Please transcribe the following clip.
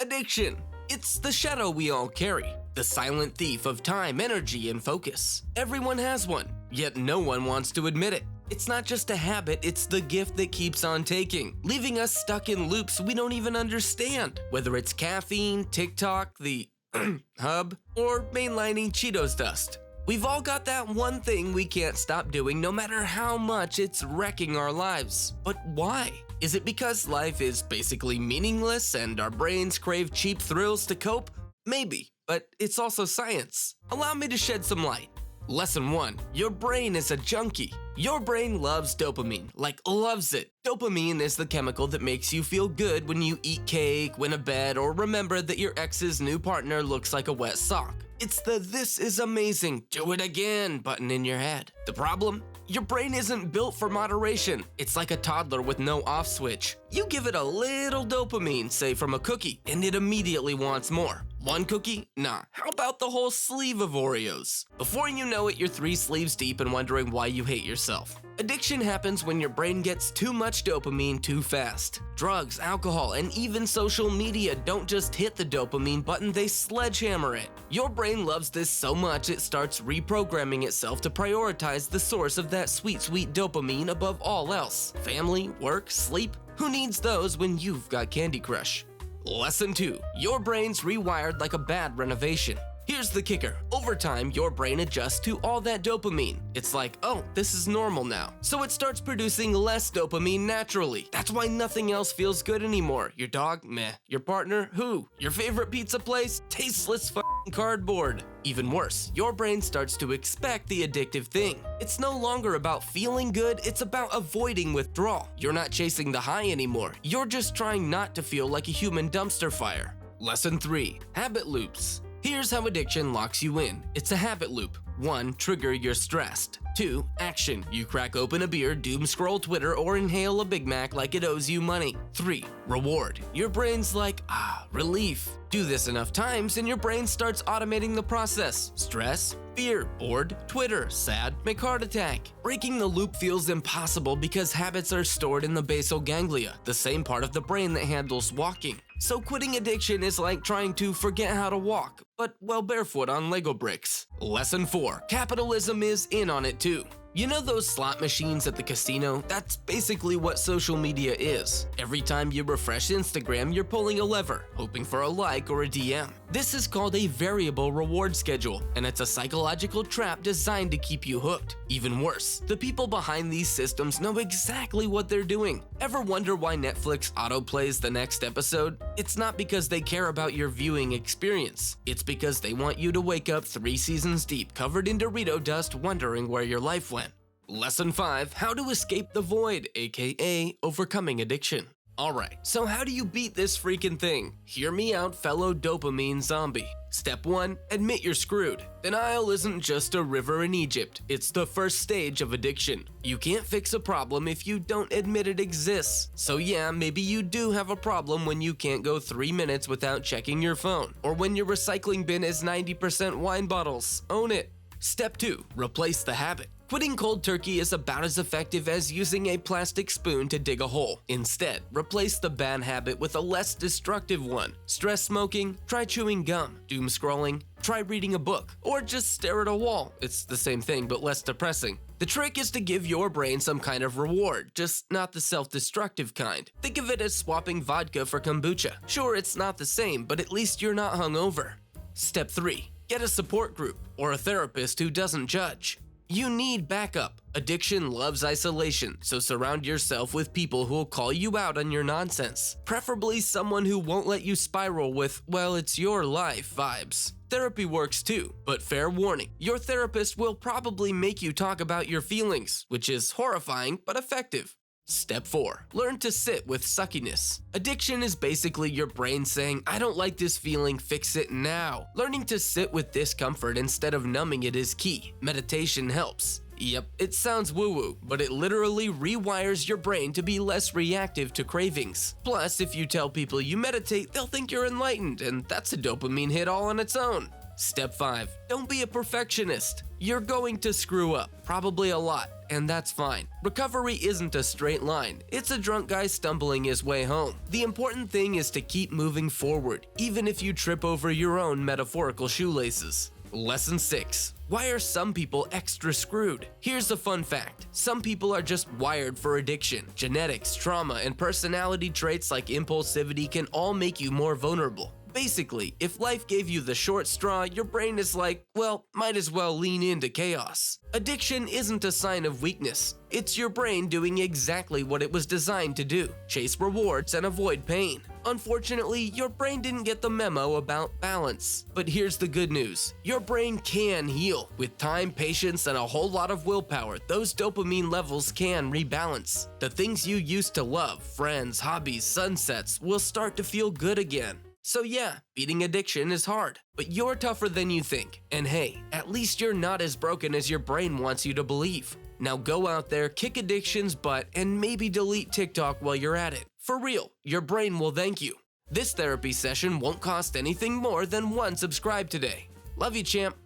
Addiction. It's the shadow we all carry, the silent thief of time, energy, and focus. Everyone has one, yet no one wants to admit it. It's not just a habit, it's the gift that keeps on taking, leaving us stuck in loops we don't even understand. Whether it's caffeine, TikTok, the hub, or mainlining Cheetos dust. We've all got that one thing we can't stop doing no matter how much it's wrecking our lives. But why? Is it because life is basically meaningless and our brains crave cheap thrills to cope? Maybe, but it's also science. Allow me to shed some light. Lesson 1. Your brain is a junkie. Your brain loves dopamine, like loves it. Dopamine is the chemical that makes you feel good when you eat cake, win a bet, or remember that your ex's new partner looks like a wet sock. It's the "this is amazing, do it again" button in your head. The problem? Your brain isn't built for moderation. It's like a toddler with no off switch. You give it a little dopamine, say from a cookie, and it immediately wants more. One cookie? Nah. How about the whole sleeve of Oreos? Before you know it, you're 3 sleeves deep and wondering why you hate yourself. Addiction happens when your brain gets too much dopamine too fast. Drugs, alcohol, and even social media don't just hit the dopamine button, they sledgehammer it. Your brain loves this so much it starts reprogramming itself to prioritize the source of that sweet, sweet dopamine above all else. Family, work, sleep? Who needs those when you've got Candy Crush? Lesson 2. Your brain's rewired like a bad renovation. Here's the kicker. Over time, your brain adjusts to all that dopamine. It's like, oh, this is normal now. So it starts producing less dopamine naturally. That's why nothing else feels good anymore. Your dog? Meh. Your partner? Who? Your favorite pizza place? Tasteless f***ing cardboard. Even worse, your brain starts to expect the addictive thing. It's no longer about feeling good, it's about avoiding withdrawal. You're not chasing the high anymore. You're just trying not to feel like a human dumpster fire. Lesson 3. Habit loops. Here's how addiction locks you in. It's a habit loop. 1. Trigger, you're stressed. 2. Action. You crack open a beer, doom scroll Twitter, or inhale a Big Mac like it owes you money. 3. Reward. Your brain's like, relief. Do this enough times and your brain starts automating the process. Stress, fear, bored, Twitter, sad, make heart attack. Breaking the loop feels impossible because habits are stored in the basal ganglia, the same part of the brain that handles walking. So quitting addiction is like trying to forget how to walk, but well, barefoot on Lego bricks. Lesson 4. Capitalism is in on it too. You know those slot machines at the casino? That's basically what social media is. Every time you refresh Instagram, you're pulling a lever, hoping for a like or a DM. This is called a variable reward schedule, and it's a psychological trap designed to keep you hooked. Even worse, the people behind these systems know exactly what they're doing. Ever wonder why Netflix autoplays the next episode? It's not because they care about your viewing experience. It's because they want you to wake up 3 seasons deep, covered in Dorito dust, wondering where your life went. Lesson 5. How to escape the void, aka overcoming addiction. Alright, so how do you beat this freaking thing? Hear me out, fellow dopamine zombie. Step 1. Admit you're screwed. Denial isn't just a river in Egypt, it's the first stage of addiction. You can't fix a problem if you don't admit it exists. So yeah, maybe you do have a problem when you can't go 3 minutes without checking your phone, or when your recycling bin is 90% wine bottles. Own it. Step 2. Replace the habit. Quitting cold turkey is about as effective as using a plastic spoon to dig a hole. Instead, replace the bad habit with a less destructive one. Stress smoking? Try chewing gum. Doom scrolling? Try reading a book. Or just stare at a wall. It's the same thing but less depressing. The trick is to give your brain some kind of reward, just not the self-destructive kind. Think of it as swapping vodka for kombucha. Sure, it's not the same, but at least you're not hungover. Step 3. Get a support group or a therapist who doesn't judge. You need backup. Addiction loves isolation, so surround yourself with people who will call you out on your nonsense. Preferably someone who won't let you spiral with, well, it's your life vibes. Therapy works too, but fair warning, your therapist will probably make you talk about your feelings, which is horrifying but effective. Step 4. Learn to sit with suckiness. Addiction is basically your brain saying, I don't like this feeling, fix it now. Learning to sit with discomfort instead of numbing it is key. Meditation helps. Yep, it sounds woo-woo, but it literally rewires your brain to be less reactive to cravings. Plus, if you tell people you meditate, they'll think you're enlightened, and that's a dopamine hit all on its own. Step 5. Don't be a perfectionist. You're going to screw up, probably a lot, and that's fine. Recovery isn't a straight line. It's a drunk guy stumbling his way home. The important thing is to keep moving forward, even if you trip over your own metaphorical shoelaces. Lesson 6. Why are some people extra screwed? Here's a fun fact. Some people are just wired for addiction. Genetics, trauma, and personality traits like impulsivity can all make you more vulnerable. Basically, if life gave you the short straw, your brain is like, well, might as well lean into chaos. Addiction isn't a sign of weakness. It's your brain doing exactly what it was designed to do: chase rewards and avoid pain. Unfortunately, your brain didn't get the memo about balance. But here's the good news. Your brain can heal. With time, patience, and a whole lot of willpower, those dopamine levels can rebalance. The things you used to love, friends, hobbies, sunsets, will start to feel good again. So yeah, beating addiction is hard, but you're tougher than you think. And hey, at least you're not as broken as your brain wants you to believe. Now go out there, kick addiction's butt, and maybe delete TikTok while you're at it. For real, your brain will thank you. This therapy session won't cost anything more than one subscribe today. Love you, champ.